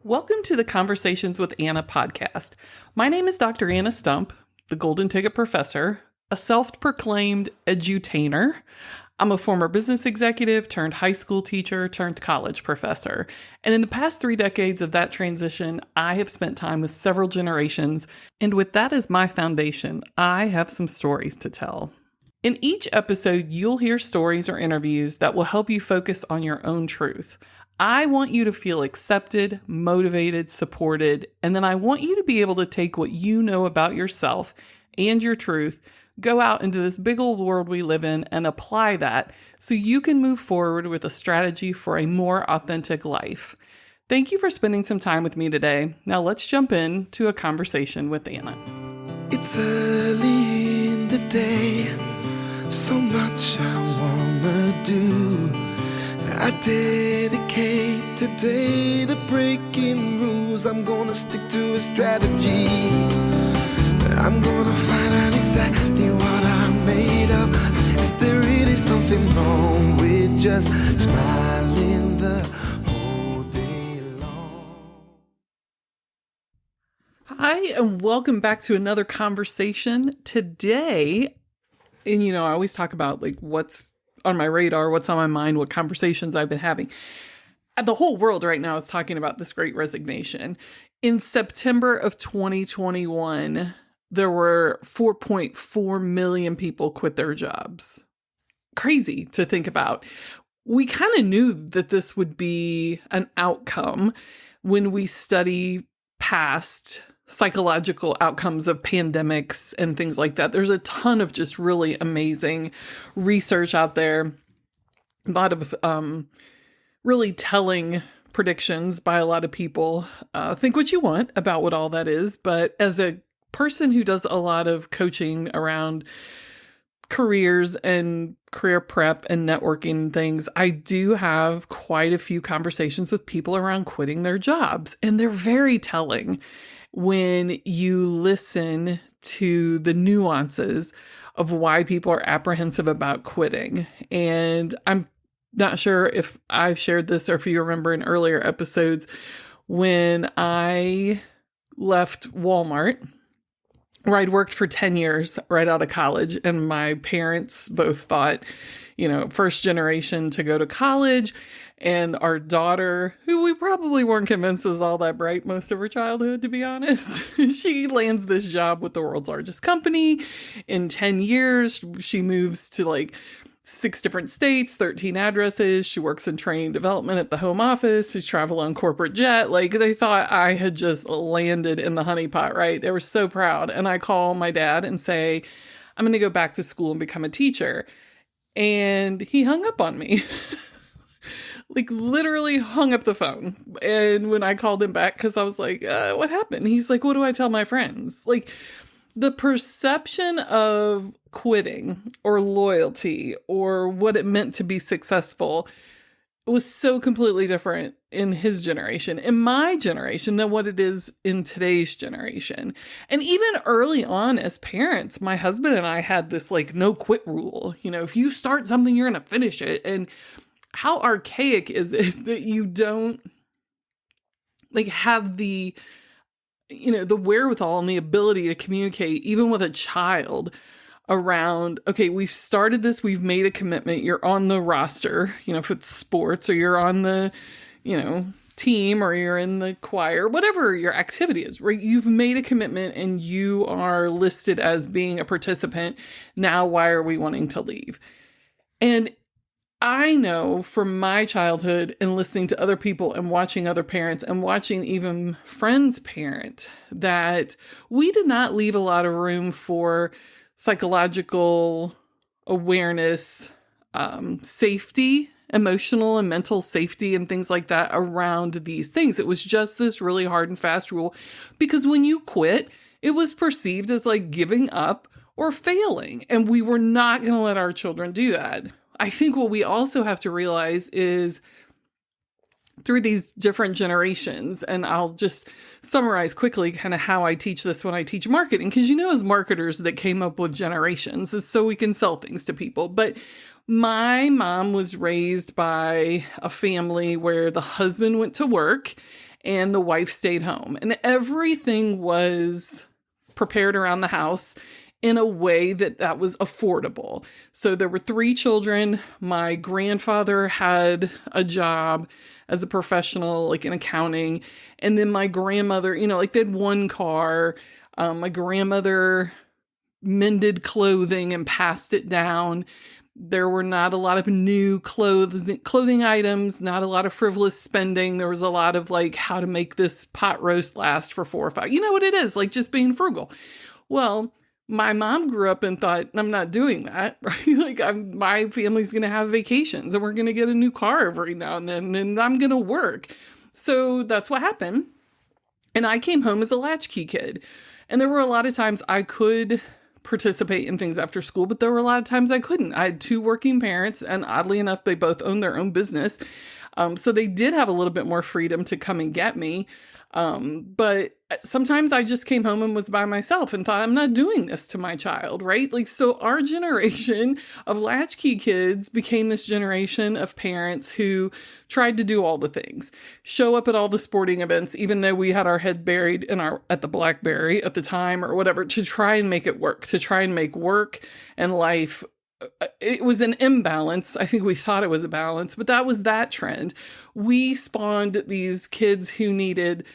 Welcome to the Conversations with Anna podcast. My name is Dr. Anna Stump, the Golden Ticket Professor, a self-proclaimed edutainer. I'm a former business executive turned high school teacher turned college professor. And in the past 3 decades of that transition, I have spent time with several generations. And with that as my foundation, I have some stories to tell. In each episode, you'll hear stories or interviews that will help you focus on your own truth. I want you to feel accepted, motivated, supported, and then I want you to be able to take what you know about yourself and your truth, go out into this big old world we live in and apply that so you can move forward with a strategy for a more authentic life. Thank you for spending some time with me today. Now let's jump into a conversation with Anna. It's early in the day, so much I wanna do. I dedicate today to breaking rules. I'm gonna stick to a strategy. I'm gonna find out exactly what I'm made of. Is there really something wrong with just smiling the whole day long? Hi, and welcome back to another conversation. Today, and I always talk about what's on my radar, what's on my mind, what conversations I've been having. The whole world right now is talking about this great resignation. In September of 2021, there were 4.4 million people quit their jobs. Crazy to think about. We kind of knew that this would be an outcome when we study past psychological outcomes of pandemics and things like that. There's a ton of just really amazing research out there. A lot of really telling predictions by a lot of people. Think what you want about what all that is. But as a person who does a lot of coaching around careers and career prep and networking and things, I do have quite a few conversations with people around quitting their jobs. And they're very telling when you listen to the nuances of why people are apprehensive about quitting. And I'm not sure if I've shared this or if you remember in earlier episodes when I left Walmart, where I'd worked for 10 years right out of college, and my parents both thought, first generation to go to college, and our daughter, who we probably weren't convinced was all that bright most of her childhood, to be honest, she lands this job with the world's largest company. In 10 years, she moves to 6 different states, 13 addresses. She works in training development at the home office. She's travel on corporate jet. They thought I had just landed in the honeypot, right? They were so proud. And I call my dad and say, I'm going to go back to school and become a teacher. And he hung up on me. Literally hung up the phone. And when I called him back, because I was like, what happened? He's like, what do I tell my friends? The perception of quitting or loyalty or what it meant to be successful was so completely different in his generation, in my generation, than what it is in today's generation. And even early on as parents, my husband and I had this no quit rule. If you start something, you're going to finish it. And how archaic is it that you don't have the wherewithal and the ability to communicate even with a child around, okay, we started this, we've made a commitment, you're on the roster, if it's sports, or you're on the, team, or you're in the choir, whatever your activity is, right? You've made a commitment and you are listed as being a participant. Now, why are we wanting to leave? And I know from my childhood and listening to other people and watching other parents and watching even friends parent that we did not leave a lot of room for psychological awareness, safety, emotional and mental safety and things like that around these things. It was just this really hard and fast rule because when you quit, it was perceived as giving up or failing. And we were not going to let our children do that. I think what we also have to realize is through these different generations, and I'll just summarize quickly kind of how I teach this when I teach marketing, because as marketers that came up with generations is so we can sell things to people. But my mom was raised by a family where the husband went to work and the wife stayed home. And everything was prepared around the house in a way that was affordable. So there were 3 children. My grandfather had a job as a professional, like in accounting. And then my grandmother, like they had 1 car. My grandmother mended clothing and passed it down. There were not a lot of new clothing items, not a lot of frivolous spending. There was a lot of like how to make this pot roast last for 4 or 5. You know what it is, like just being frugal. Well, my mom grew up and thought, I'm not doing that, right? Like my family's going to have vacations and we're going to get a new car every now and then and I'm going to work. So that's what happened. And I came home as a latchkey kid. And there were a lot of times I could participate in things after school, but there were a lot of times I couldn't. I had 2 working parents, and oddly enough, they both owned their own business. So they did have a little bit more freedom to come and get me. But sometimes I just came home and was by myself and thought, I'm not doing this to my child, right? Like, so our generation of latchkey kids became this generation of parents who tried to do all the things, show up at all the sporting events, even though we had our head buried at the BlackBerry at the time or whatever, to try and make it work, to try and make work and life. It was an imbalance. I think we thought it was a balance, but that was that trend. We spawned these kids who needed,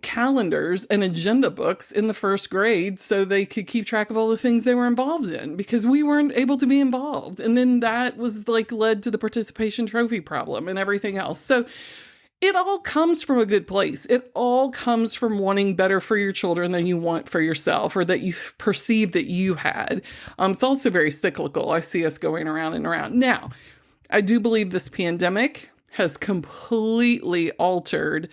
calendars and agenda books in the 1st grade so they could keep track of all the things they were involved in because we weren't able to be involved. And then that was like led to the participation trophy problem and everything else. So it all comes from a good place. It all comes from wanting better for your children than you want for yourself or that you perceive that you had. It's also very cyclical. I see us going around and around. Now, I do believe this pandemic has completely altered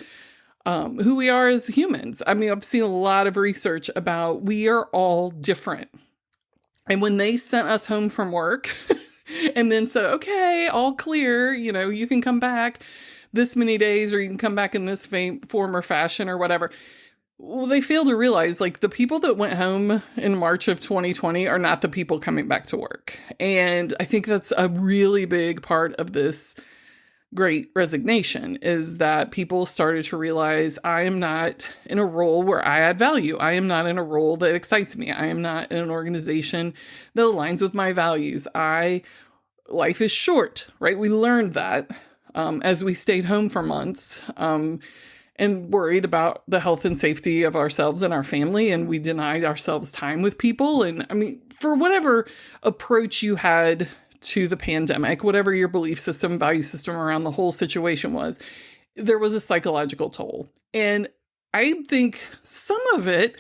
who we are as humans. I mean, I've seen a lot of research about we are all different. And when they sent us home from work and then said, okay, all clear, you can come back this many days or you can come back in this form or fashion or whatever. Well, they failed to realize like the people that went home in March of 2020 are not the people coming back to work. And I think that's a really big part of this great resignation is that people started to realize I am not in a role where I add value. I am not in a role that excites me. I am not in an organization that aligns with my values. Life is short, right? We learned that as we stayed home for months and worried about the health and safety of ourselves and our family. And we denied ourselves time with people. And I mean, for whatever approach you had to the pandemic, whatever your belief system, value system around the whole situation was, there was a psychological toll. And I think some of it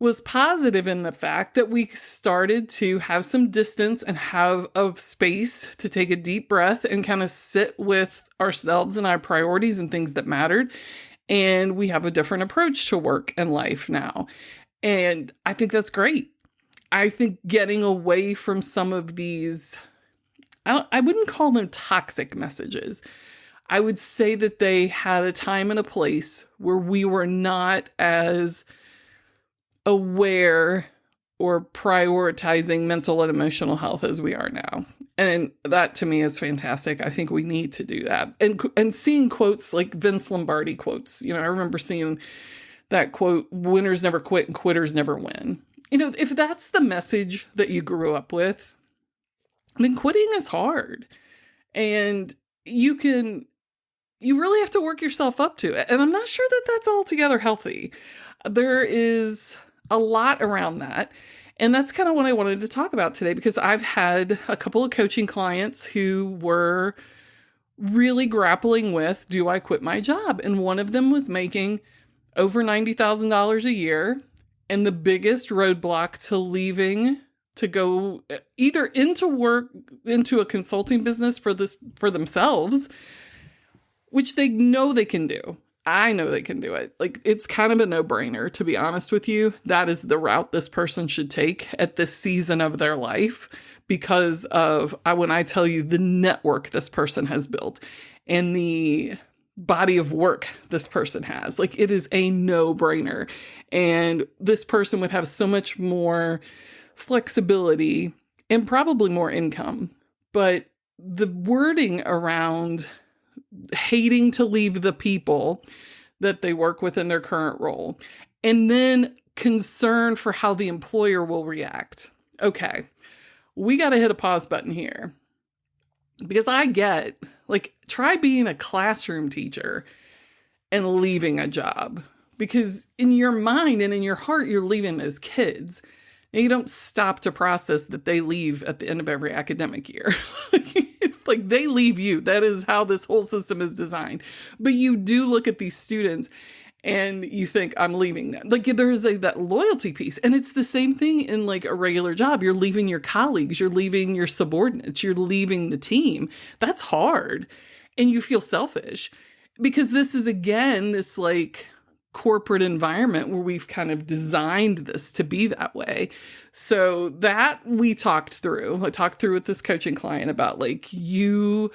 was positive in the fact that we started to have some distance and have a space to take a deep breath and kind of sit with ourselves and our priorities and things that mattered. And we have a different approach to work and life now. And I think that's great. I think getting away from some of these, I wouldn't call them toxic messages. I would say that they had a time and a place where we were not as aware or prioritizing mental and emotional health as we are now. And that to me is fantastic. I think we need to do that. And seeing quotes like Vince Lombardi quotes, I remember seeing that quote, winners never quit and quitters never win. If that's the message that you grew up with, then quitting is hard. And you really have to work yourself up to it. And I'm not sure that that's altogether healthy. There is a lot around that. And that's kind of what I wanted to talk about today, because I've had a couple of coaching clients who were really grappling with, do I quit my job? And one of them was making over $90,000 a year. And the biggest roadblock to leaving to go either into work, into a consulting business for themselves, which they know they can do. I know they can do it. Like, it's kind of a no-brainer, to be honest with you. That is the route this person should take at this season of their life because of, when I tell you the network this person has built and the body of work this person has, like, it is a no-brainer. And this person would have so much more flexibility and probably more income. But the wording around hating to leave the people that they work with in their current role. And then concern for how the employer will react. Okay, we got to hit a pause button here. Because I get, like, try being a classroom teacher and leaving a job. Because in your mind and in your heart, you're leaving those kids. And you don't stop to process that they leave at the end of every academic year. Like, they leave you. That is how this whole system is designed. But you do look at these students and you think, I'm leaving them. Like, there's that loyalty piece. And it's the same thing in like a regular job. You're leaving your colleagues, you're leaving your subordinates, you're leaving the team. That's hard. And you feel selfish because this is, again, this like corporate environment where we've kind of designed this to be that way. So that we talked through. I talked through with this coaching client about like, you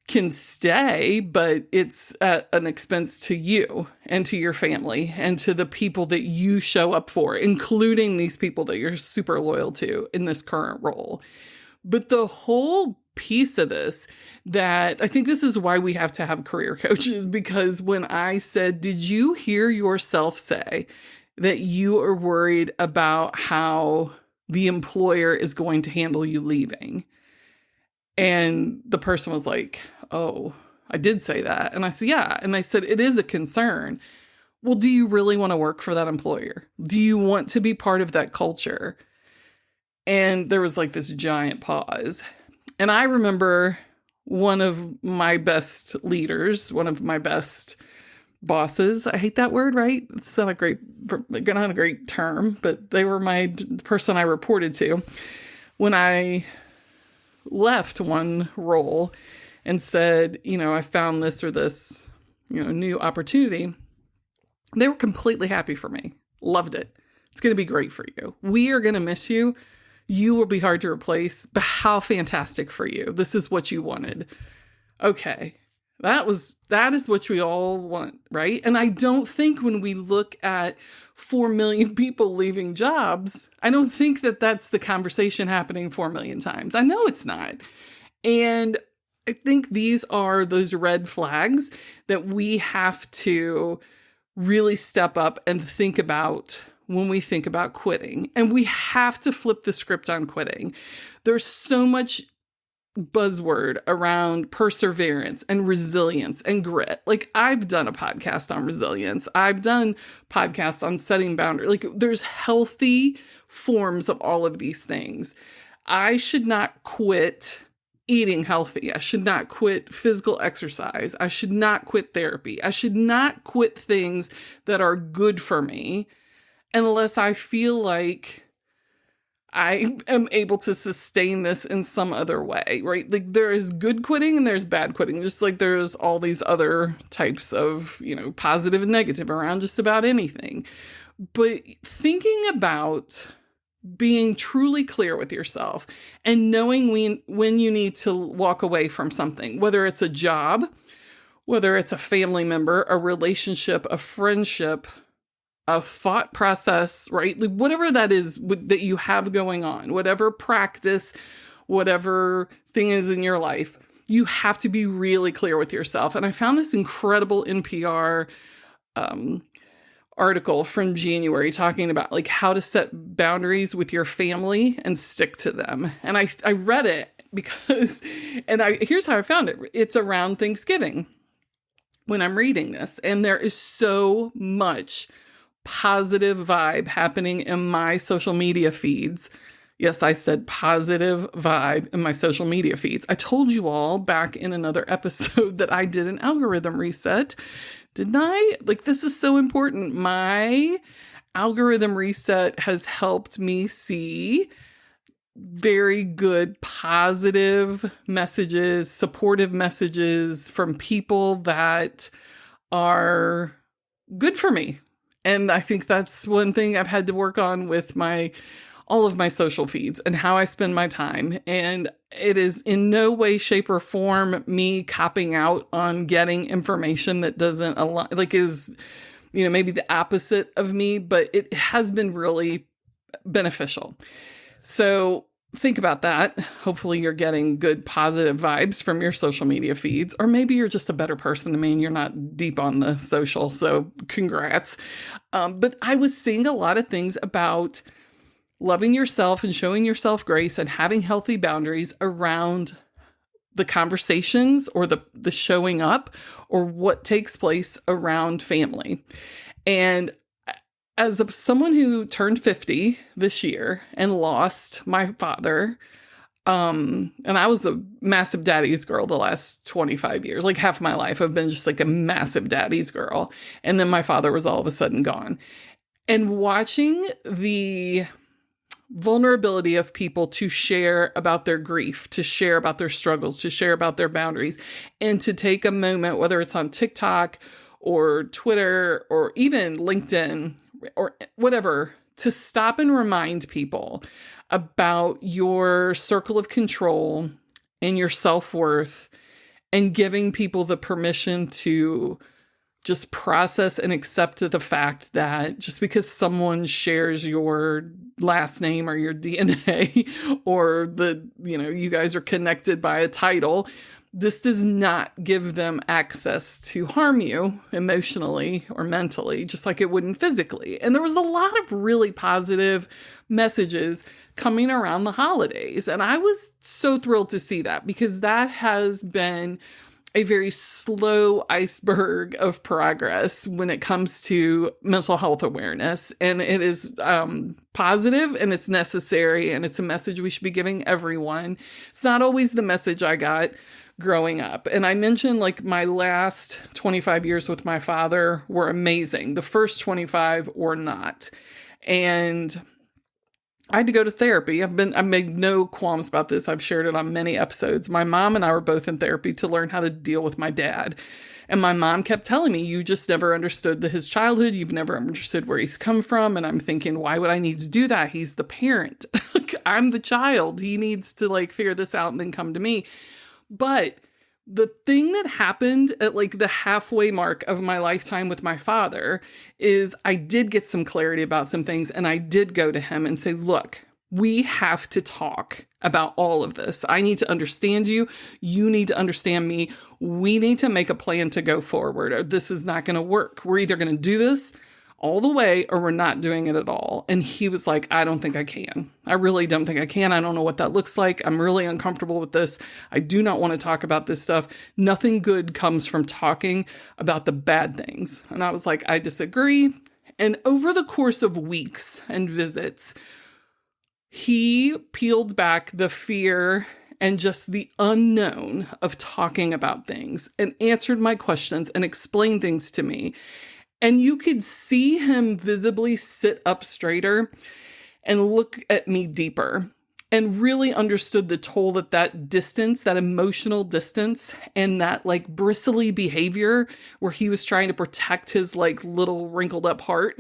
can stay, but it's at an expense to you and to your family and to the people that you show up for, including these people that you're super loyal to in this current role. But the whole piece of this, that I think this is why we have to have career coaches, because when I said, did you hear yourself say that you are worried about how the employer is going to handle you leaving? And the person was like, oh, I did say that. And I said, yeah. And I said, it is a concern. Well, do you really want to work for that employer? Do you want to be part of that culture? And there was like this giant pause. And I remember one of my best leaders, one of my best bosses. I hate that word, right? It's not a great term, but they were my person I reported to. When I left one role and said, I found this or this, new opportunity, they were completely happy for me. Loved it. It's going to be great for you. We are going to miss you. You will be hard to replace, but how fantastic for you. This is what you wanted. Okay. That is what we all want, right? And I don't think when we look at 4 million people leaving jobs, I don't think that that's the conversation happening 4 million times. I know it's not. And I think these are those red flags that we have to really step up and think about when we think about quitting. And we have to flip the script on quitting. There's so much buzzword around perseverance and resilience and grit. Like, I've done a podcast on resilience. I've done podcasts on setting boundaries. Like, there's healthy forms of all of these things. I should not quit eating healthy. I should not quit physical exercise. I should not quit therapy. I should not quit things that are good for me unless I feel like I am able to sustain this in some other way, right? Like, there is good quitting and there's bad quitting, just like there's all these other types of, positive and negative around just about anything. But thinking about being truly clear with yourself and knowing when you need to walk away from something, whether it's a job, whether it's a family member, a relationship, a friendship, a thought process, right? Like, whatever that is that you have going on, whatever practice, whatever thing is in your life, you have to be really clear with yourself. And I found this incredible NPR article from January talking about like how to set boundaries with your family and stick to them. And I read it because, here's how I found it. It's around Thanksgiving when I'm reading this. And there is so much positive vibe happening in my social media feeds. Yes, I said positive vibe in my social media feeds. I told you all back in another episode that I did an algorithm reset. Didn't I? Like, this is so important. My algorithm reset has helped me see very good, positive messages, supportive messages from people that are good for me. And I think that's one thing I've had to work on with all of my social feeds and how I spend my time. And it is in no way, shape, or form me copping out on getting information that doesn't align, like is, maybe the opposite of me, but it has been really beneficial. So think about that. Hopefully you're getting good positive vibes from your social media feeds, or maybe you're just a better person than me and you're not deep on the social. So congrats. But I was seeing a lot of things about loving yourself and showing yourself grace and having healthy boundaries around the conversations or the showing up or what takes place around family. And as someone who turned 50 this year and lost my father, and I was a massive daddy's girl the last 25 years, like half my life, I've been just like a massive daddy's girl. And then my father was all of a sudden gone. And watching the vulnerability of people to share about their grief, to share about their struggles, to share about their boundaries, and to take a moment, whether it's on TikTok or Twitter or even LinkedIn, or whatever, to stop and remind people about your circle of control and your self-worth, and giving people the permission to just process and accept the fact that just because someone shares your last name or your DNA or you guys are connected by a title, this does not give them access to harm you emotionally or mentally, just like it wouldn't physically. And there was a lot of really positive messages coming around the holidays. And I was so thrilled to see that, because that has been a very slow iceberg of progress when it comes to mental health awareness. And it is positive and it's necessary, and it's a message we should be giving everyone. It's not always the message I got growing up. And I mentioned like my last 25 years with my father were amazing. The first 25 were not. And I had to go to therapy. I made no qualms about this. I've shared it on many episodes. My mom and I were both in therapy to learn how to deal with my dad. And my mom kept telling me, you just never understood his childhood. You've never understood where he's come from. And I'm thinking, why would I need to do that? He's the parent. I'm the child. He needs to figure this out and then come to me. But the thing that happened at the halfway mark of my lifetime with my father is I did get some clarity about some things, and I did go to him and say, look, we have to talk about all of this. I need to understand you. You need to understand me. We need to make a plan to go forward, or this is not going to work. We're either going to do this all the way or we're not doing it at all. And he was like, I don't think I can. I really don't think I can. I don't know what that looks like. I'm really uncomfortable with this. I do not want to talk about this stuff. Nothing good comes from talking about the bad things. And I was like, I disagree. And over the course of weeks and visits, he peeled back the fear and just the unknown of talking about things and answered my questions and explained things to me. And you could see him visibly sit up straighter and look at me deeper, and really understood the toll that distance, that emotional distance, and that bristly behavior where he was trying to protect his little wrinkled up heart.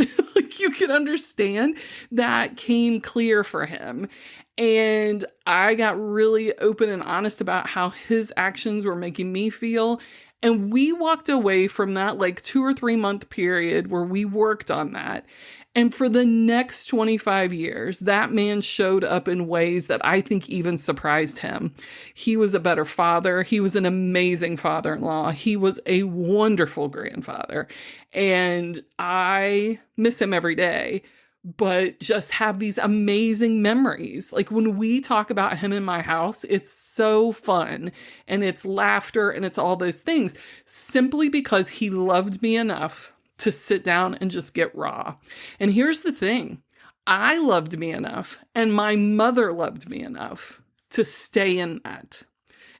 You could understand that came clear for him. And I got really open and honest about how his actions were making me feel. And we walked away from that 2 or 3 month period where we worked on that. And for the next 25 years, that man showed up in ways that I think even surprised him. He was a better father. He was an amazing father-in-law. He was a wonderful grandfather. And I miss him every day, but just have these amazing memories. When we talk about him in my house, it's so fun, and it's laughter, and it's all those things, simply because he loved me enough to sit down and just get raw. And here's the thing. I loved me enough, and my mother loved me enough to stay in that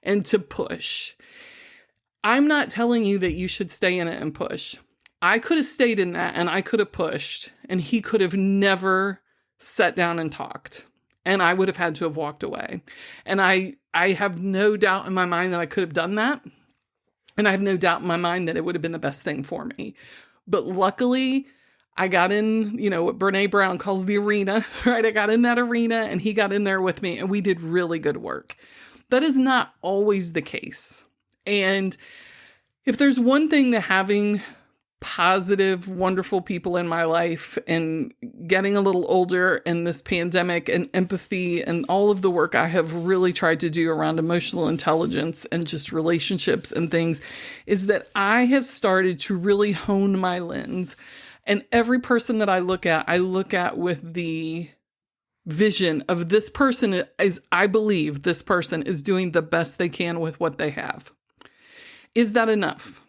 and to push. I'm not telling you that you should stay in it and push. I could have stayed in that and I could have pushed, and he could have never sat down and talked, and I would have had to have walked away. And I have no doubt in my mind that I could have done that. And I have no doubt in my mind that it would have been the best thing for me. But luckily, I got in, what Brene Brown calls the arena, right? I got in that arena and he got in there with me, and we did really good work. That is not always the case. And if there's one thing that having positive, wonderful people in my life, and getting a little older, and this pandemic and empathy and all of the work I have really tried to do around emotional intelligence and just relationships and things, is that I have started to really hone my lens. And every person that I look at with the vision of this person is, I believe this person is doing the best they can with what they have. Is that enough?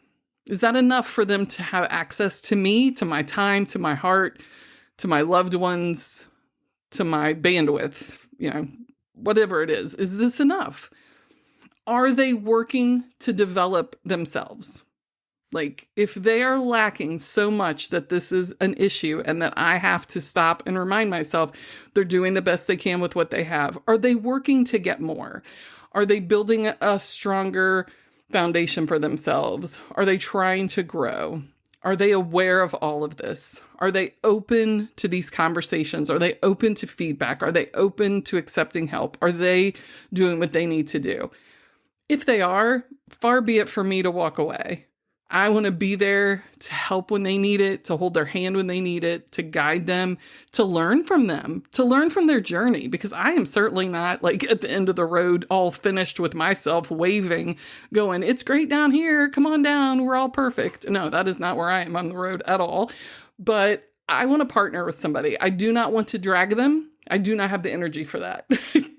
Is that enough for them to have access to me, to my time, to my heart, to my loved ones, to my bandwidth, whatever it is? Is this enough? Are they working to develop themselves? Like, if they are lacking so much that this is an issue and that I have to stop and remind myself they're doing the best they can with what they have, are they working to get more? Are they building a stronger foundation for themselves? Are they trying to grow? Are they aware of all of this? Are they open to these conversations? Are they open to feedback? Are they open to accepting help? Are they doing what they need to do? If they are, far be it for me to walk away. I want to be there to help when they need it, to hold their hand when they need it, to guide them, to learn from them, to learn from their journey, because I am certainly not like at the end of the road, all finished with myself waving, going, it's great down here. Come on down. We're all perfect. No, that is not where I am on the road at all. But I want to partner with somebody. I do not want to drag them. I do not have the energy for that.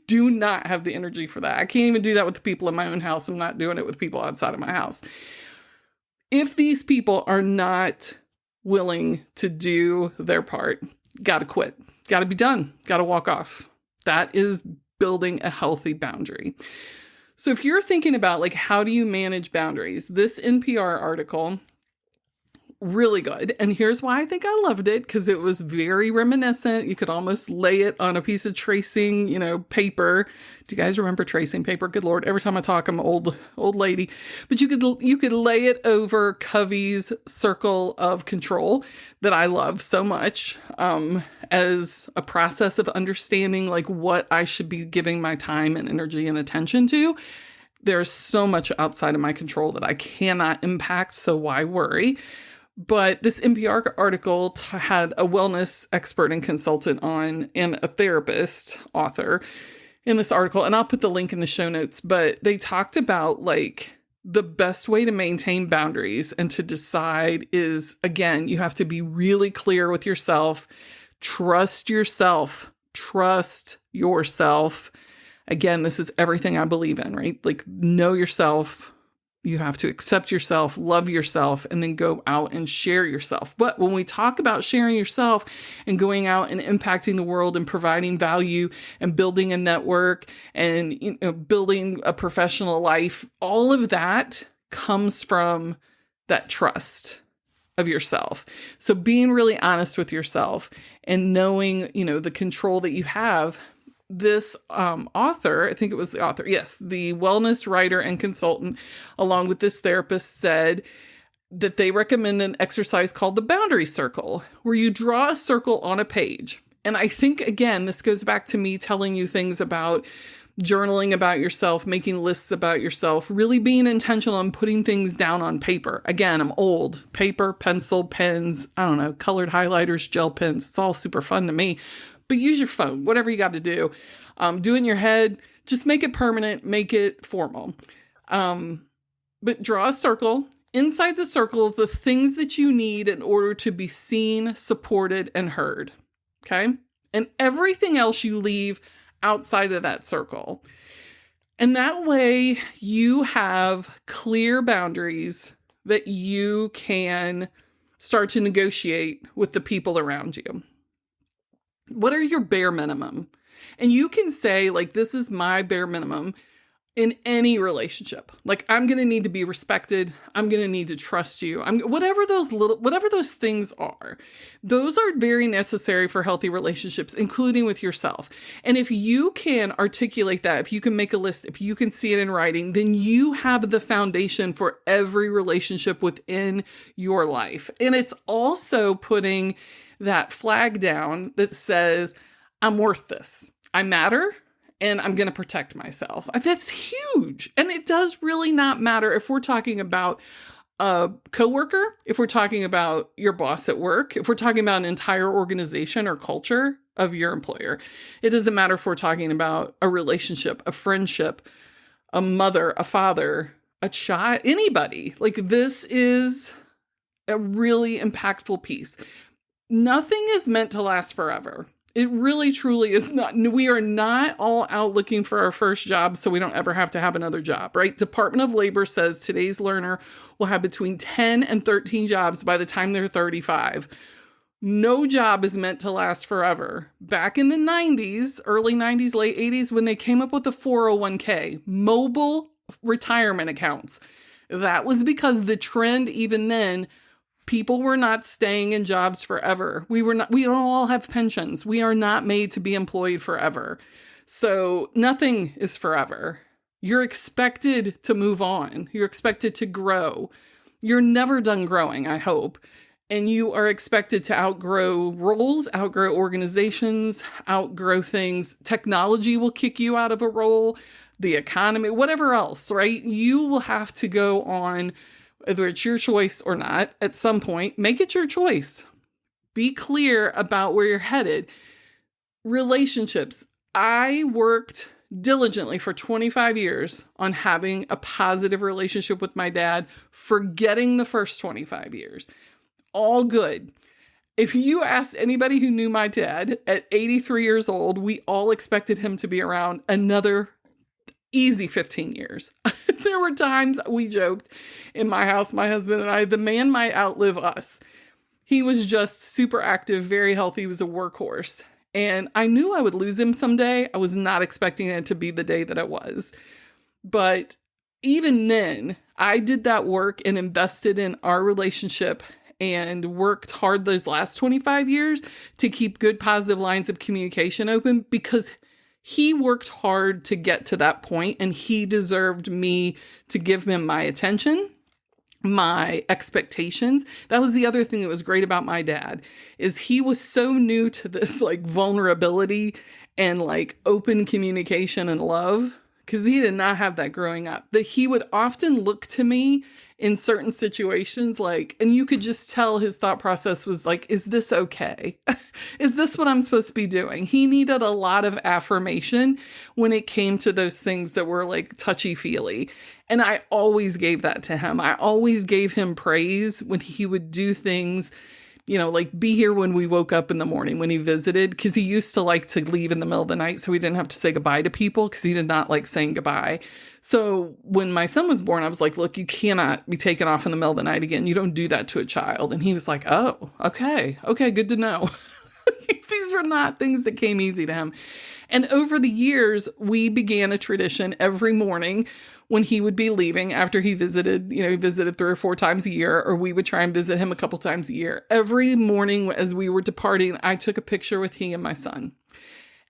Do not have the energy for that. I can't even do that with the people in my own house. I'm not doing it with people outside of my house. If these people are not willing to do their part, got to quit, got to be done, got to walk off. That is building a healthy boundary. So if you're thinking about like, how do you manage boundaries? This NPR article, really good. And here's why I think I loved it, because it was very reminiscent. You could almost lay it on a piece of tracing, paper. Do you guys remember tracing paper? Good Lord. Every time I talk, I'm an old lady. But you could lay it over Covey's circle of control that I love so much, as a process of understanding like what I should be giving my time and energy and attention to. There's so much outside of my control that I cannot impact. So why worry? But this NPR article had a wellness expert and consultant on, and a therapist author in this article. And I'll put the link in the show notes, but they talked about like the best way to maintain boundaries and to decide is, again, you have to be really clear with yourself. Trust yourself. Trust yourself. Again, this is everything I believe in, right? Like, know yourself. You have to accept yourself, love yourself, and then go out and share yourself. But when we talk about sharing yourself and going out and impacting the world and providing value and building a network and building a professional life, all of that comes from that trust of yourself. So being really honest with yourself and knowing, the control that you have. This author, I think it was the author, yes, the wellness writer and consultant, along with this therapist, said that they recommend an exercise called the boundary circle, where you draw a circle on a page. And I think, again, this goes back to me telling you things about journaling about yourself, making lists about yourself, really being intentional and putting things down on paper. Again, I'm old. Paper, pencil, pens, I don't know, colored highlighters, gel pens. It's all super fun to me. But use your phone, whatever you got to do. Do it in your head. Just make it permanent. Make it formal. But draw a circle. Inside the circle, the things that you need in order to be seen, supported, and heard. Okay? And everything else you leave outside of that circle. And that way you have clear boundaries that you can start to negotiate with the people around you. What are your bare minimum? And you can say, like, this is my bare minimum in any relationship. Like, I'm going to need to be respected. I'm going to need to trust you. Whatever those things are, those are very necessary for healthy relationships, including with yourself. And if you can articulate that, if you can make a list, if you can see it in writing, then you have the foundation for every relationship within your life. And it's also putting that flag down that says, I'm worth this. I matter, and I'm going to protect myself. That's huge. And it does really not matter if we're talking about a coworker, if we're talking about your boss at work, if we're talking about an entire organization or culture of your employer, it doesn't matter if we're talking about a relationship, a friendship, a mother, a father, a child, anybody. Like, this is a really impactful piece. Nothing is meant to last forever. It really, truly is not. We are not all out looking for our first job so we don't ever have to have another job, right? Department of Labor says today's learner will have between 10 and 13 jobs by the time they're 35. No job is meant to last forever. Back in the 90s, early 90s, late 80s, when they came up with the 401k, mobile retirement accounts, that was because the trend even then, people were not staying in jobs forever. We don't all have pensions. We are not made to be employed forever. So nothing is forever. You're expected to move on. You're expected to grow. You're never done growing, I hope. And you are expected to outgrow roles, outgrow organizations, outgrow things. Technology will kick you out of a role, the economy, whatever else, right? You will have to go on, whether it's your choice or not, at some point, make it your choice. Be clear about where you're headed. Relationships. I worked diligently for 25 years on having a positive relationship with my dad, forgetting the first 25 years. All good. If you asked anybody who knew my dad at 83 years old, we all expected him to be around another easy 15 years. There were times we joked in my house, my husband and I, the man might outlive us. He was just super active, very healthy. He was a workhorse. And I knew I would lose him someday. I was not expecting it to be the day that it was. But even then, I did that work and invested in our relationship and worked hard those last 25 years to keep good, positive lines of communication open, because he worked hard to get to that point, and he deserved me to give him my attention, my expectations. That was the other thing that was great about my dad, is he was so new to this like vulnerability and like open communication and love, because he did not have that growing up, that he would often look to me in certain situations, like, and you could just tell his thought process was like, is this okay? Is this what I'm supposed to be doing? He needed a lot of affirmation when it came to those things that were like touchy-feely. And I always gave that to him. I always gave him praise when he would do things, you know, like be here when we woke up in the morning when he visited, because he used to like to leave in the middle of the night so we didn't have to say goodbye to people, because he did not like saying goodbye. So when my son was born, I was like, look, you cannot be taken off in the middle of the night again. You don't do that to a child. And he was like, oh, okay, good to know. These were not things that came easy to him. And over the years, we began a tradition every morning when he would be leaving after he visited, he visited 3 or 4 times a year, or we would try and visit him a couple times a year. Every morning as we were departing, I took a picture with he and my son.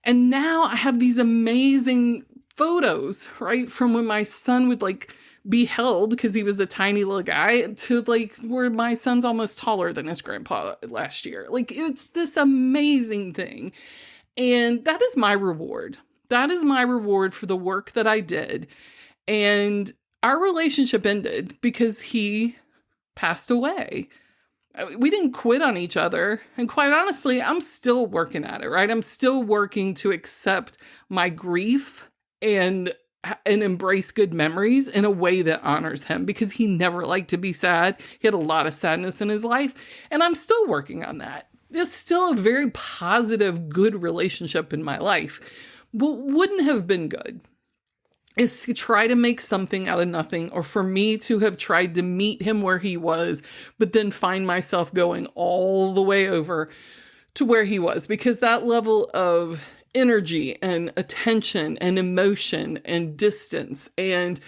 And now I have these amazing photos, right? From when my son would like be held, because he was a tiny little guy, to like where my son's almost taller than his grandpa last year. Like, it's this amazing thing. And that is my reward. That is my reward for the work that I did. And our relationship ended because he passed away. We didn't quit on each other. And quite honestly, I'm still working at it, right? I'm still working to accept my grief and embrace good memories in a way that honors him, because he never liked to be sad. He had a lot of sadness in his life. And I'm still working on that. It's still a very positive, good relationship in my life. What wouldn't have been good is to try to make something out of nothing, or for me to have tried to meet him where he was, but then find myself going all the way over to where he was, because that level of energy and attention and emotion and distance and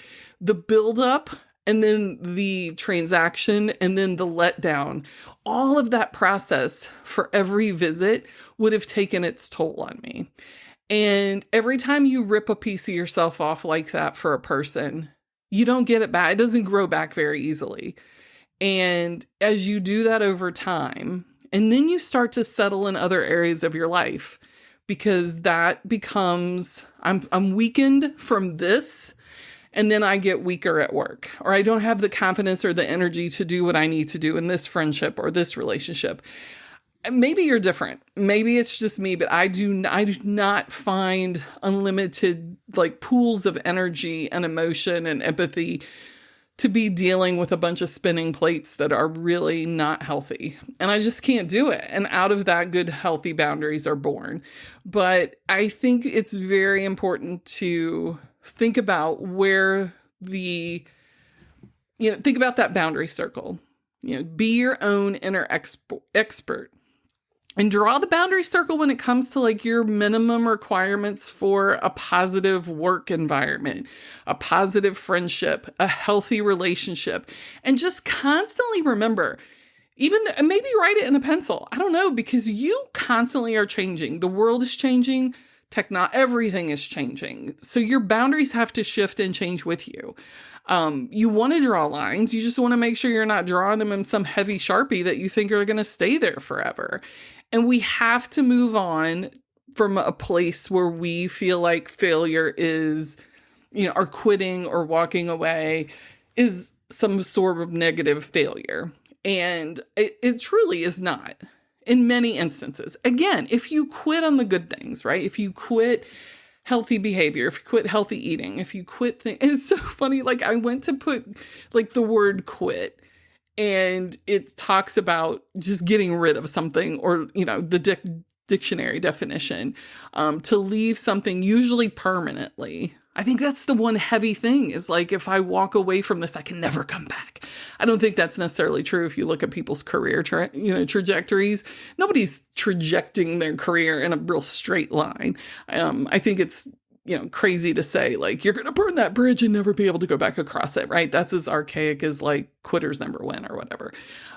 the buildup and then the transaction and then the letdown, all of that process for every visit would have taken its toll on me. And every time you rip a piece of yourself off like that for a person, you don't get it back. It doesn't grow back very easily. And as you do that over time, and then you start to settle in other areas of your life, because that becomes, I'm weakened from this, and then I get weaker at work, or I don't have the confidence or the energy to do what I need to do in this friendship or this relationship. Maybe you're different. Maybe it's just me, but I do not find unlimited like pools of energy and emotion and empathy to be dealing with a bunch of spinning plates that are really not healthy. And I just can't do it. And out of that, good, healthy boundaries are born. But I think it's very important to think about think about that boundary circle. Be your own inner expert. And draw the boundary circle when it comes to like your minimum requirements for a positive work environment, a positive friendship, a healthy relationship. And just constantly remember, maybe write it in a pencil. I don't know, because you constantly are changing. The world is changing. Everything is changing. So your boundaries have to shift and change with you. You want to draw lines. You just want to make sure you're not drawing them in some heavy Sharpie that you think are going to stay there forever. And we have to move on from a place where we feel like failure is, or quitting or walking away is some sort of negative failure. And it truly is not in many instances. Again, if you quit on the good things, right? If you quit healthy behavior, if you quit healthy eating, if you quit things, it's so funny. Like I went to put like the word quit, and it talks about just getting rid of something, or, the dictionary definition, to leave something usually permanently. I think that's the one heavy thing is like, if I walk away from this, I can never come back. I don't think that's necessarily true. If you look at people's career, trajectories, nobody's trajecting their career in a real straight line. I think it's, crazy to say like, you're going to burn that bridge and never be able to go back across it, right? That's as archaic as like quitters never win or whatever.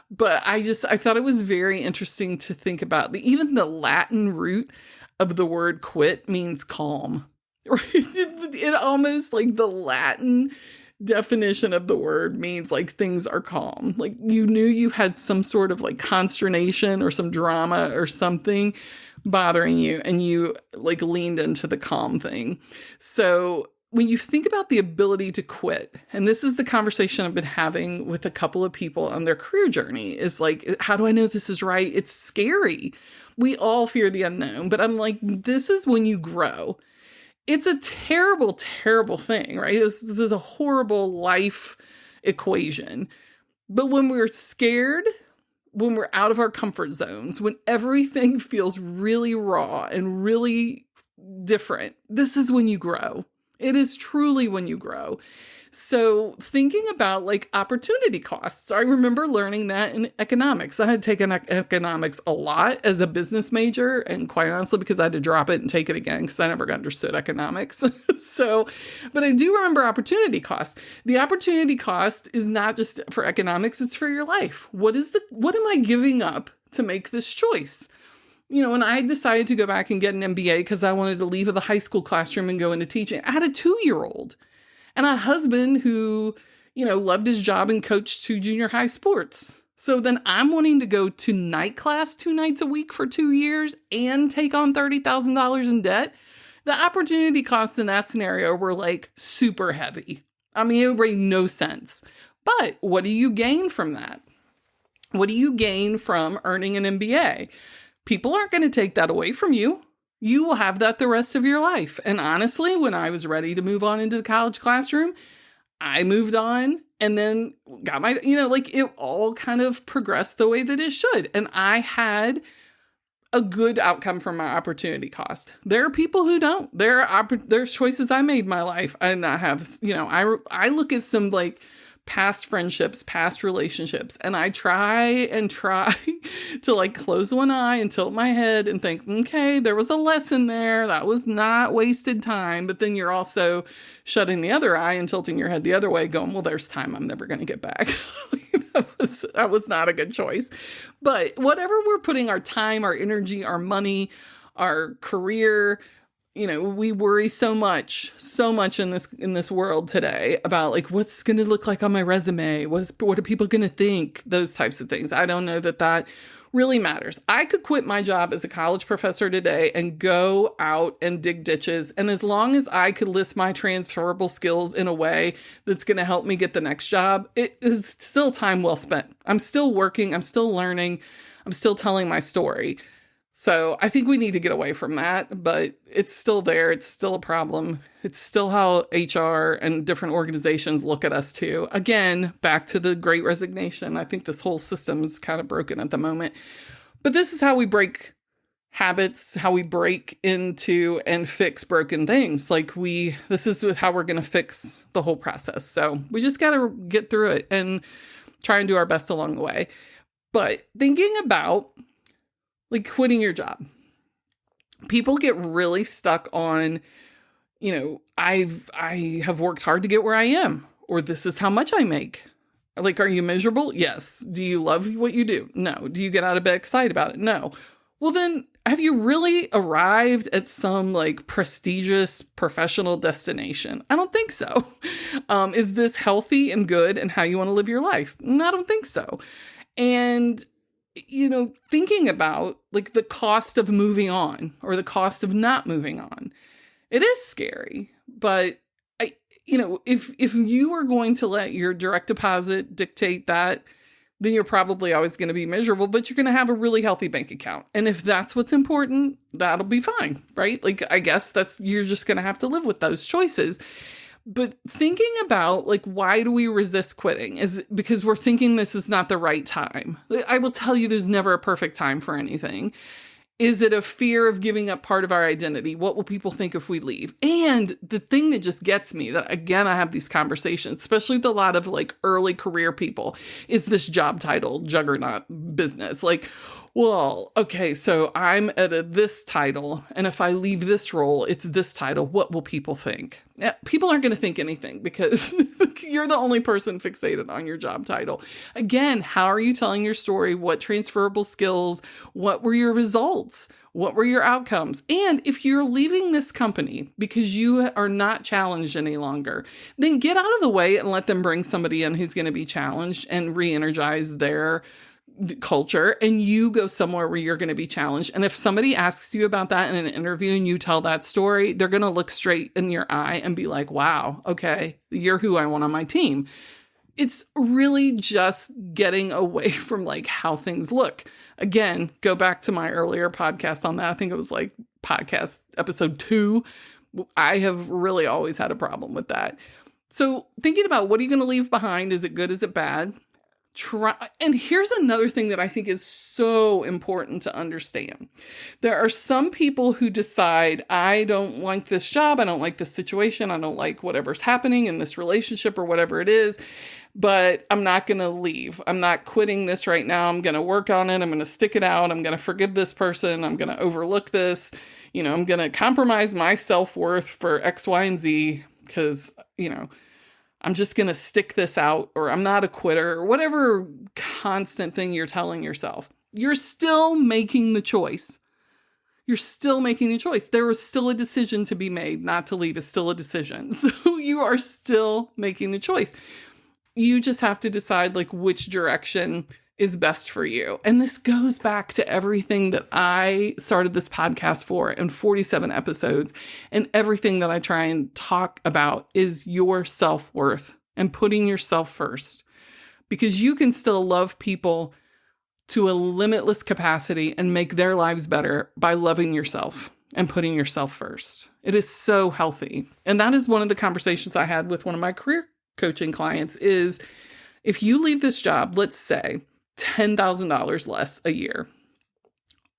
But I thought it was very interesting to think about even the Latin root of the word quit means calm, right? It almost like the Latin definition of the word means like things are calm. Like you knew you had some sort of like consternation or some drama or something bothering you, and you like leaned into the calm thing. So when you think about the ability to quit, and this is the conversation I've been having with a couple of people on their career journey, is like, how do I know this is right? It's scary. We all fear the unknown, but I'm like, this is when you grow. It's a terrible, terrible thing, right? This is a horrible life equation. But when we're scared, when we're out of our comfort zones, when everything feels really raw and really different, this is when you grow. It is truly when you grow. So thinking about like opportunity costs, I remember learning that in economics. I had taken economics a lot as a business major, and quite honestly, because I had to drop it and take it again because I never understood economics. But I do remember opportunity cost. The opportunity cost is not just for economics, it's for your life. What am I giving up to make this choice? When I decided to go back and get an MBA because I wanted to leave the high school classroom and go into teaching, I had a 2-year-old. And a husband who, loved his job and coached 2 junior high sports. So then I'm wanting to go to night class 2 nights a week for 2 years and take on $30,000 in debt. The opportunity costs in that scenario were like super heavy. I mean, it made no sense. But what do you gain from that? What do you gain from earning an MBA? People aren't going to take that away from you. You will have that the rest of your life. And honestly, when I was ready to move on into the college classroom, I moved on and then got my, it all kind of progressed the way that it should. And I had a good outcome from my opportunity cost. There are people who don't. There's choices I made in my life. And I have, I look at some like past friendships, past relationships, and I try to like close one eye and tilt my head and think, okay, there was a lesson there. That was not wasted time. But then you're also shutting the other eye and tilting your head the other way, going, well, there's time I'm never going to get back. That was not a good choice. But whatever we're putting our time, our energy, our money, our career, we worry so much in this world today about like, what's going to look like on my resume? What are people going to think? Those types of things. I don't know that really matters. I could quit my job as a college professor today and go out and dig ditches. And as long as I could list my transferable skills in a way that's going to help me get the next job, it is still time well spent. I'm still working. I'm still learning. I'm still telling my story. So I think we need to get away from that, but it's still there. It's still a problem. It's still how HR and different organizations look at us too. Again, back to the Great Resignation. I think this whole system is kind of broken at the moment. But this is how we break habits, how we break into and fix broken things. This is how we're going to fix the whole process. So we just got to get through it and try and do our best along the way. But thinking about quitting your job. People get really stuck on, I have worked hard to get where I am, or this is how much I make. Are you miserable? Yes. Do you love what you do? No. Do you get out of bed excited about it? No. Well, then have you really arrived at some prestigious professional destination? I don't think so. Is this healthy and good and how you want to live your life? I don't think so. And thinking about the cost of moving on or the cost of not moving on, it is scary. But if you are going to let your direct deposit dictate that, then you're probably always going to be miserable, but you're going to have a really healthy bank account. And if that's what's important, that'll be fine, right? I guess you're just going to have to live with those choices. But thinking about why do we resist quitting? Is it because we're thinking this is not the right time? I will tell you there's never a perfect time for anything. Is it a fear of giving up part of our identity? What will people think if we leave? And the thing that just gets me, that again, I have these conversations, especially with a lot of early career people, is this job title juggernaut business. Well, okay, so I'm at this title, and if I leave this role, it's this title. What will people think? Yeah, people aren't going to think anything because you're the only person fixated on your job title. Again, how are you telling your story? What transferable skills? What were your results? What were your outcomes? And if you're leaving this company because you are not challenged any longer, then get out of the way and let them bring somebody in who's going to be challenged and re-energize their culture, and you go somewhere where you're going to be challenged. And if somebody asks you about that in an interview and you tell that story, they're going to look straight in your eye and be like, wow, okay, you're who I want on my team. It's really just getting away from how things look. Again, go back to my earlier podcast on that. I think it was podcast episode 2. I have really always had a problem with that. So thinking about what are you going to leave behind? Is it good? Is it bad? And here's another thing that I think is so important to understand. There are some people who decide, I don't like this job, I don't like this situation, I don't like whatever's happening in this relationship or whatever it is, but I'm not going to leave. I'm not quitting this right now. I'm going to work on it. I'm going to stick it out. I'm going to forgive this person. I'm going to overlook this. I'm going to compromise my self-worth for X, Y, and Z because, I'm just going to stick this out, or I'm not a quitter, or whatever constant thing you're telling yourself. You're still making the choice. You're still making the choice. There was still a decision to be made. Not to leave is still a decision. So you are still making the choice. You just have to decide which direction is best for you. And this goes back to everything that I started this podcast for in 47 episodes. And everything that I try and talk about is your self-worth and putting yourself first. Because you can still love people to a limitless capacity and make their lives better by loving yourself and putting yourself first. It is so healthy. And that is one of the conversations I had with one of my career coaching clients is, if you leave this job, let's say $10,000 less a year,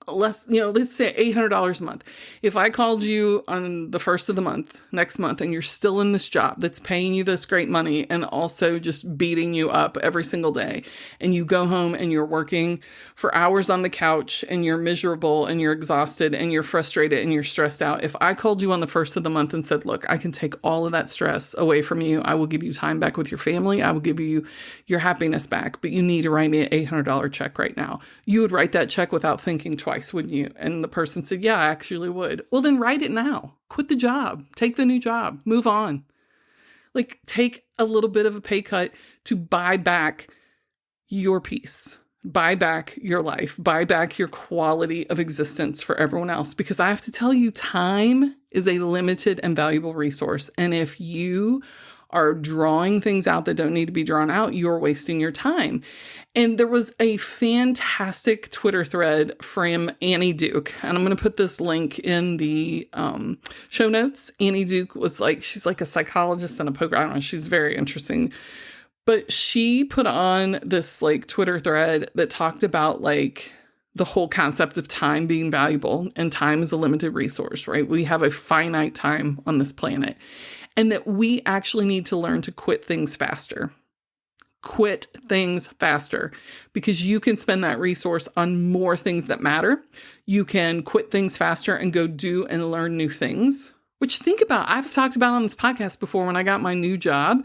less, let's say $800 a month. If I called you on the first of the month, next month, and you're still in this job that's paying you this great money and also just beating you up every single day, and you go home and you're working for hours on the couch and you're miserable and you're exhausted and you're frustrated and you're stressed out. If I called you on the first of the month and said, look, I can take all of that stress away from you. I will give you time back with your family. I will give you your happiness back, but you need to write me an $800 check right now. You would write that check without thinking twice, wouldn't you? And the person said, yeah, I actually would. Well, then write it now. Quit the job. Take the new job. Move on. Take a little bit of a pay cut to buy back your peace. buy back your life, buy back your quality of existence for everyone else. Because I have to tell you, time is a limited and valuable resource. And if you are drawing things out that don't need to be drawn out, you're wasting your time. And there was a fantastic Twitter thread from Annie Duke, and I'm going to put this link in the show notes. Annie Duke was she's like a psychologist and a poker. I don't know, she's very interesting. But she put on this Twitter thread that talked about the whole concept of time being valuable, and time is a limited resource, right? We have a finite time on this planet, and that we actually need to learn to quit things faster. Quit things faster, because you can spend that resource on more things that matter. You can quit things faster and go do and learn new things, which think about, I've talked about on this podcast before when I got my new job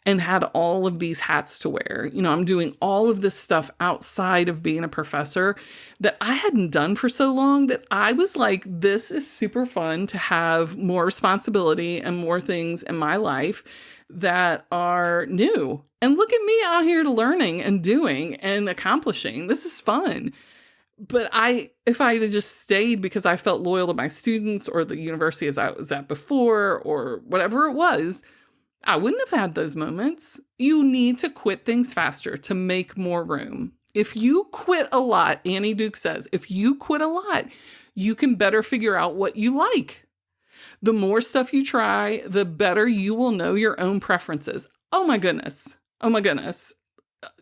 and had all of these hats to wear. I'm doing all of this stuff outside of being a professor that I hadn't done for so long that I was like, this is super fun to have more responsibility and more things in my life that are new. And look at me out here learning and doing and accomplishing. This is fun. But if I had just stayed because I felt loyal to my students or the university as I was at before or whatever it was, I wouldn't have had those moments. You need to quit things faster to make more room. If you quit a lot, Annie Duke says, if you quit a lot, you can better figure out what you like. The more stuff you try, the better you will know your own preferences. Oh my goodness. Oh my goodness.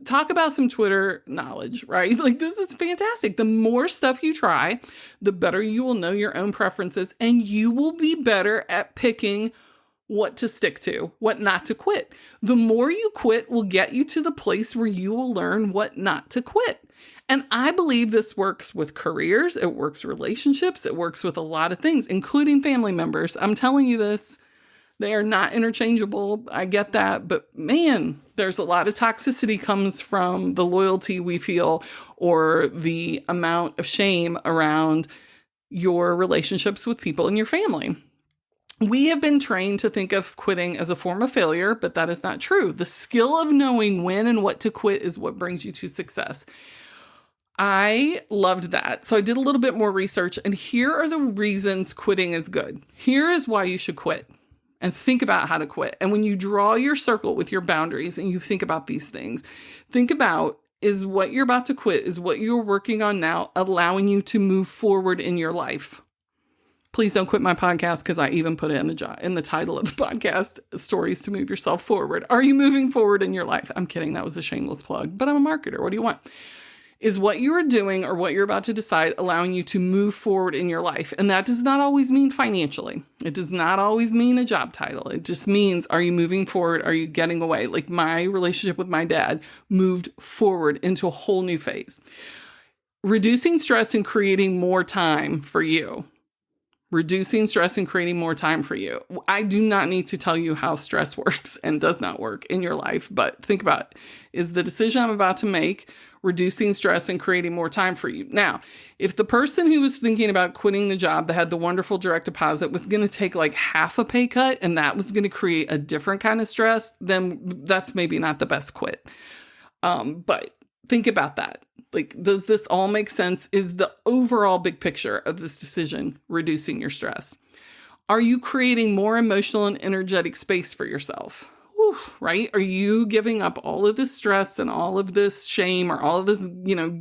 Talk about some Twitter knowledge, right? This is fantastic. The more stuff you try, the better you will know your own preferences, and you will be better at picking what to stick to, what not to quit. The more you quit will get you to the place where you will learn what not to quit. And I believe this works with careers, it works relationships, it works with a lot of things, including family members. I'm telling you this, they are not interchangeable. I get that, but man, there's a lot of toxicity comes from the loyalty we feel or the amount of shame around your relationships with people in your family. We have been trained to think of quitting as a form of failure, but that is not true. The skill of knowing when and what to quit is what brings you to success. I loved that. So I did a little bit more research, and here are the reasons quitting is good. Here is why you should quit, and think about how to quit. And when you draw your circle with your boundaries and you think about these things, think about, is what you're about to quit, is what you're working on now allowing you to move forward in your life? Please don't quit my podcast, because I even put it in the title of the podcast, Stories to Move Yourself Forward. Are you moving forward in your life? I'm kidding. That was a shameless plug, but I'm a marketer. What do you want? Is what you are doing or what you're about to decide allowing you to move forward in your life? And that does not always mean financially. It does not always mean a job title. It just means, are you moving forward? Are you getting away? Like my relationship with my dad moved forward into a whole new phase. Reducing stress and creating more time for you. Reducing stress and creating more time for you. I do not need to tell you how stress works and does not work in your life, but think about it. Is the decision I'm about to make reducing stress and creating more time for you? Now, if the person who was thinking about quitting the job that had the wonderful direct deposit was going to take half a pay cut and that was going to create a different kind of stress, then that's maybe not the best quit. But think about that. Does this all make sense? Is the overall big picture of this decision reducing your stress? Are you creating more emotional and energetic space for yourself? Whew, right? Are you giving up all of this stress and all of this shame or all of this,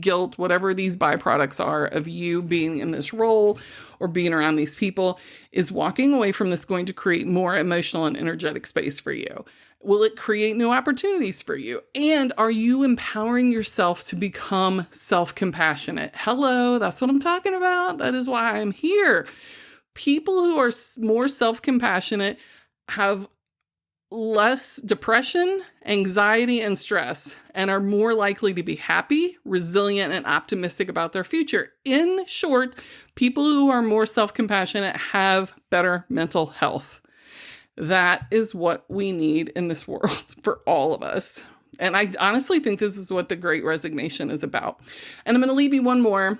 guilt, whatever these byproducts are of you being in this role or being around these people? Is walking away from this going to create more emotional and energetic space for you? Will it create new opportunities for you? And are you empowering yourself to become self-compassionate? Hello, that's what I'm talking about. That is why I'm here. People who are more self-compassionate have less depression, anxiety, and stress, and are more likely to be happy, resilient, and optimistic about their future. In short, people who are more self-compassionate have better mental health. That is what we need in this world for all of us. And I honestly think this is what the Great Resignation is about. And I'm going to leave you one more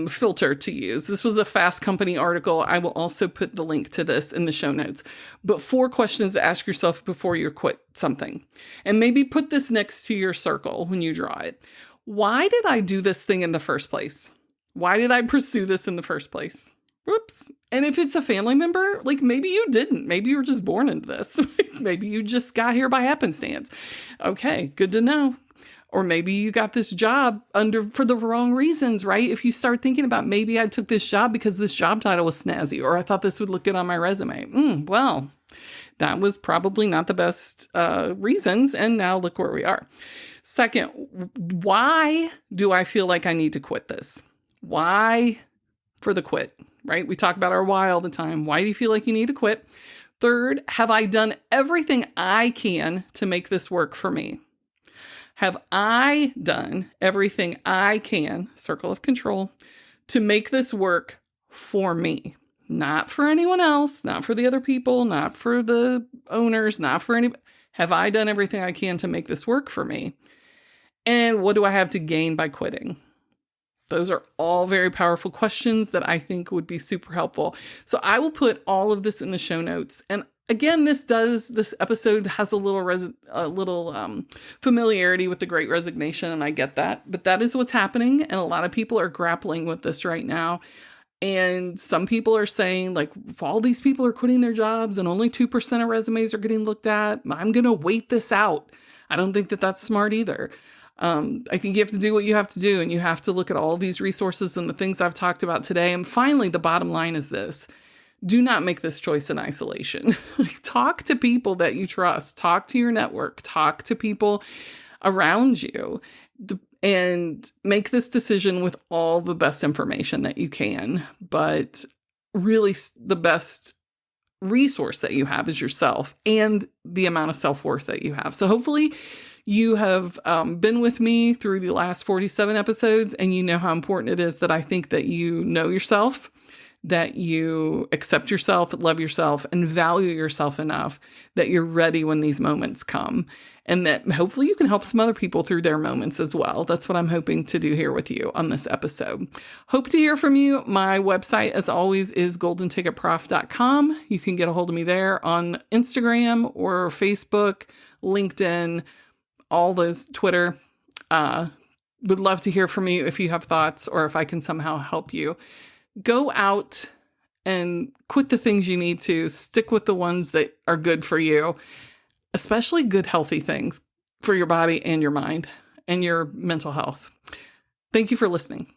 filter to use. This was a Fast Company article. I will also put the link to this in the show notes. But 4 questions to ask yourself before you quit something. And maybe put this next to your circle when you draw it. Why did I do this thing in the first place? Why did I pursue this in the first place? Whoops. And if it's a family member, like maybe you didn't. Maybe you were just born into this. Maybe you just got here by happenstance. Okay, good to know. Or maybe you got this job for the wrong reasons, right? If you start thinking about maybe I took this job because this job title was snazzy, or I thought this would look good on my resume. Well, that was probably not the best reasons. And now look where we are. Second, why do I feel like I need to quit this? Why for the quit, right? We talk about our why all the time. Why do you feel like you need to quit? Third, have I done everything I can to make this work for me? Have I done everything I can, circle of control, to make this work for me? Not for anyone else, not for the other people, not for the owners, not for anybody. Have I done everything I can to make this work for me? And what do I have to gain by quitting? Those are all very powerful questions that I think would be super helpful. So I will put all of this in the show notes. And again, this episode has a little familiarity with the Great Resignation, and I get that. But that is what's happening, and a lot of people are grappling with this right now. And some people are saying, like, if all these people are quitting their jobs and only 2% of resumes are getting looked at, I'm going to wait this out. I don't think that that's smart either. I think you have to do what you have to do, and you have to look at all these resources and the things I've talked about today. And finally, the bottom line is this. Do not make this choice in isolation. Talk to people that you trust. Talk to your network. Talk to people around you. And make this decision with all the best information that you can. But really, the best resource that you have is yourself and the amount of self-worth that you have. So hopefully you have been with me through the last 47 episodes, and you know how important it is that I think that you know yourself, that you accept yourself, love yourself, and value yourself enough that you're ready when these moments come. And that hopefully you can help some other people through their moments as well. That's what I'm hoping to do here with you on this episode. Hope to hear from you. My website, as always, is goldenticketprof.com. You can get a hold of me there on Instagram or Facebook, LinkedIn, all those, Twitter. Would love to hear from you if you have thoughts or if I can somehow help you. Go out and quit the things you need to. Stick with the ones that are good for you, especially good, healthy things for your body and your mind and your mental health. Thank you for listening.